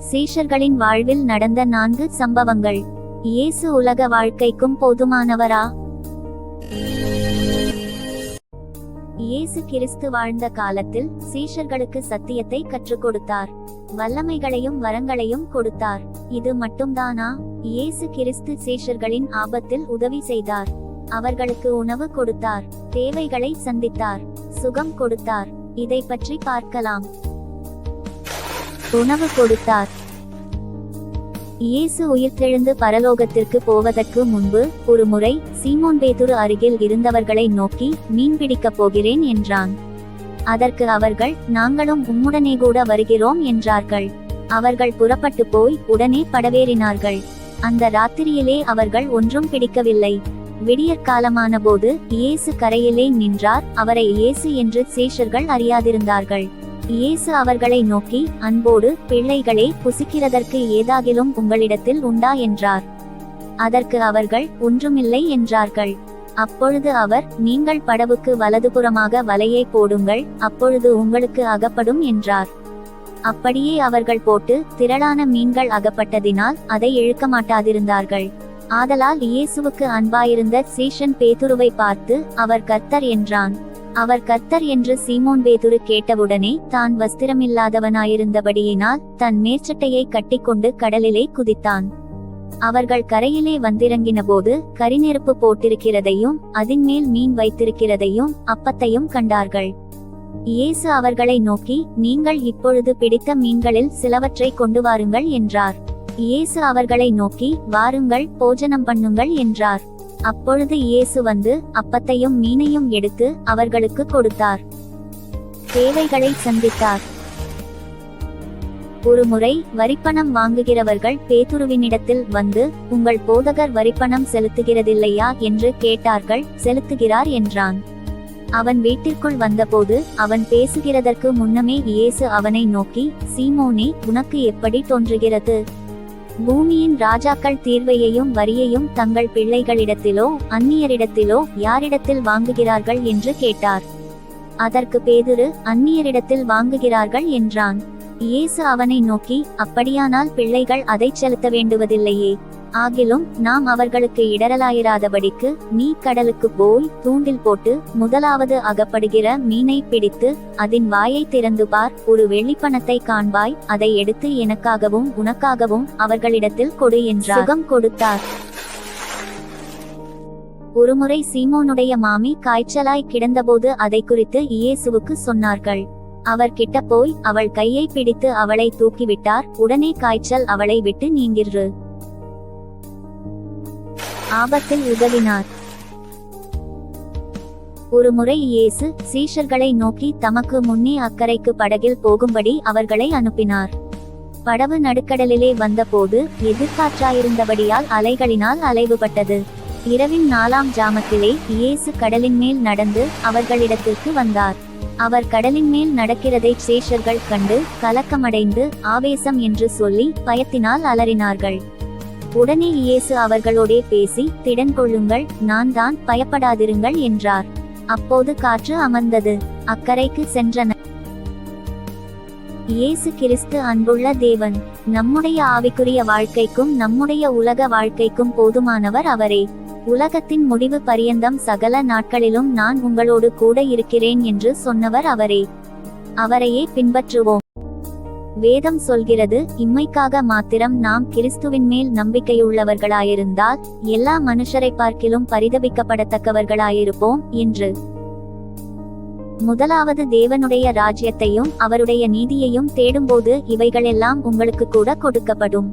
சீஷர்களின் வாழ்வில் நடந்த 4 சம்பவங்கள். இயேசு உலக வாழ்க்கைக்கும் போதுமானவரா? இயேசு கிறிஸ்து வாழ்ந்த காலத்தில் சீஷர்களுக்கு சத்தியத்தை கற்றுக் கொடுத்தார். வல்லமைகளையும் வரங்களையும் கொடுத்தார். இது மட்டும்தானா? இயேசு கிறிஸ்து சீஷர்களின் ஆபத்தில் உதவி செய்தார். அவர்களுக்கு உணவு கொடுத்தார். தேவைகளை சந்தித்தார். சுகம் கொடுத்தார். இதை பற்றி பார்க்கலாம். உணவு கொடுத்தார். இயேசு உயிர்த்தெழுந்து பரலோகத்திற்கு போவதற்கு முன்பு ஒரு முறை சீமோன் பேதுரு அருகில் இருந்தவர்களை நோக்கி, மீன் பிடிக்கப் போகிறேன் என்றான். அதற்கு அவர்கள், நாங்களும் உம்முடனே கூட வருகிறோம் என்றார்கள். அவர்கள் புறப்பட்டு போய் உடனே படவேறினார்கள். அந்த ராத்திரியிலே அவர்கள் ஒன்றும் பிடிக்கவில்லை. விடியற்காலமான போது இயேசு கரையிலே நின்றார். அவரை இயேசு என்று சீஷர்கள் அறியாதிருந்தார்கள். இயேசு அவர்களை நோக்கி, அன்போடு, பிள்ளைகளே, புசிக்கிறதற்கு ஏதாகிலும் உங்களிடத்தில் உண்டா என்றார். அதற்கு அவர்கள், ஒன்றுமில்லை என்றார்கள். அப்பொழுது அவர், நீங்கள் படவுக்கு வலதுபுறமாக வலையை போடுங்கள், அப்பொழுது உங்களுக்கு அகப்படும் என்றார். அப்படியே அவர்கள் போட்டு திரளான மீன்கள் அகப்பட்டதினால் அதை இழுக்க மாட்டாதிருந்தார்கள். ஆதலால் இயேசுவுக்கு அன்பாயிருந்த சீஷன் பேதுருவை பார்த்து, அவர் கர்த்தர் என்றான். அவர் கர்த்தர் என்று சீமோன் பேதுரு கேட்டவுடனே தான் வஸ்திரமில்லாதவனாயிருந்தபடியினால் தன் மேற்சட்டையை கட்டிக்கொண்டு கடலிலே குதித்தான். அவர்கள் கரையிலே வந்திறங்கின போது கரிநெருப்பு போட்டிருக்கிறதையும் அதின்மேல் மீன் வைத்திருக்கிறதையும் அப்பத்தையும் கண்டார்கள். இயேசு அவர்களை நோக்கி, நீங்கள் இப்பொழுது பிடித்த மீன்களில் சிலவற்றை கொண்டு வாருங்கள் என்றார். இயேசு அவர்களை நோக்கி, வாருங்கள், போஜனம் பண்ணுங்கள் என்றார். அப்பொழுது இயேசு வந்து அப்பத்தையும் மீனையும் எடுத்து அவர்களுக்கு கொடுத்தார். தேவைகளை சந்தித்தார். ஒரு முறை வரிப்பணம் வாங்குகிறவர்கள் பேதுருவினிடத்தில் வந்து, உங்கள் போதகர் வரிப்பணம் செலுத்துகிறதில்லையா என்று கேட்டார்கள். செலுத்துகிறார் என்றான். அவன் வீட்டிற்குள் வந்தபோது அவன் பேசுகிறதற்கு முன்னமே இயேசு அவனை நோக்கி, சீமோனே, உனக்கு எப்படி தோன்றுகிறது? பூமியின் ராஜாக்கள் தீர்வையையும் வரியையும் தங்கள் பிள்ளைகளிடத்திலோ அந்நியரிடத்திலோ யாரிடத்தில் வாங்குகிறார்கள் என்று கேட்டார். அதற்கு பேதுரு, அந்நியரிடத்தில் வாங்குகிறார்கள் என்றான். இயேசு அவனை நோக்கி, அப்படியானால் பிள்ளைகள் அதை செலுத்த வேண்டுவதில்லையே. ஆகிலும் நாம் அவர்களுக்கு இடரலாயிராதபடிக்கு நீ கடலுக்கு போய் தூண்டில் போட்டு முதலாவது அகப்படுகிற மீனை பிடித்து அதன் வாயை திறந்து பார். ஒரு வெள்ளிப்பணத்தை காண்பாய். அதை எடுத்து எனக்காகவும் உனக்காகவும் அவர்களிடத்தில் கொடு என்றார். சுகம் கொடுத்தார். ஒருமுறை சீமோனுடைய மாமி காய்ச்சலாய் கிடந்தபோது அதை குறித்து இயேசுவுக்கு சொன்னார்கள். அவர் கிட்ட போய் அவள் கையை பிடித்து அவளை தூக்கிவிட்டார். உடனே காய்ச்சல் அவளை விட்டு நீங்கிற்று. ஆபத்தில் உதவினார். ஒரு முறை இயேசு சீஷர்களை நோக்கி தமக்கு முன்னே அக்கரைக்கு படகில் போகும்படி அவர்களை அனுப்பினார். படவு நடுக்கடலிலே வந்தபோது எதிர்காற்றாயிருந்தபடியால் அலைகளினால் அலைவுபட்டது. இரவின் 4ஆம் ஜாமத்திலே இயேசு கடலின் மேல் நடந்து அவர்களிடத்திற்கு வந்தார். அவர் கடலின் மேல் நடக்கிறதை சீஷர்கள் கண்டு கலக்கமடைந்து ஆவேசம் என்று சொல்லி பயத்தினால் அலறினார்கள். உடனே இயேசு அவர்களோடே பேசி, திடன் கொள்ளுங்கள், நான் தான், பயப்படாதிருங்கள் என்றார். அப்போது காற்று அமர்ந்தது. அக்கரைக்கு சென்றனர். இயேசு கிறிஸ்து அன்புள்ள தேவன். நம்முடைய ஆவிக்குரிய வாழ்க்கைக்கும் நம்முடைய உலக வாழ்க்கைக்கும் போதுமானவர் அவரே. உலகத்தின் முடிவு பரியந்தம் சகல நாட்களிலும் நான் உங்களோடு கூட இருக்கிறேன் என்று சொன்னவர் அவரே. அவரையே பின்பற்றுவோம். வேதம் சொல்கிறது, இம்மைக்காக மாத்திரம் நாம் கிறிஸ்துவின் மேல் நம்பிக்கையுள்ளவர்களாயிருந்தால் எல்லா மனுஷரை பார்க்கிலும் பரிதபிக்கப்படத்தக்கவர்களாயிருப்போம் என்று. முதலாவது தேவனுடைய ராஜ்யத்தையும் அவருடைய நீதியையும் தேடும்போது இவைகளெல்லாம் உங்களுக்கு கூட கொடுக்கப்படும்.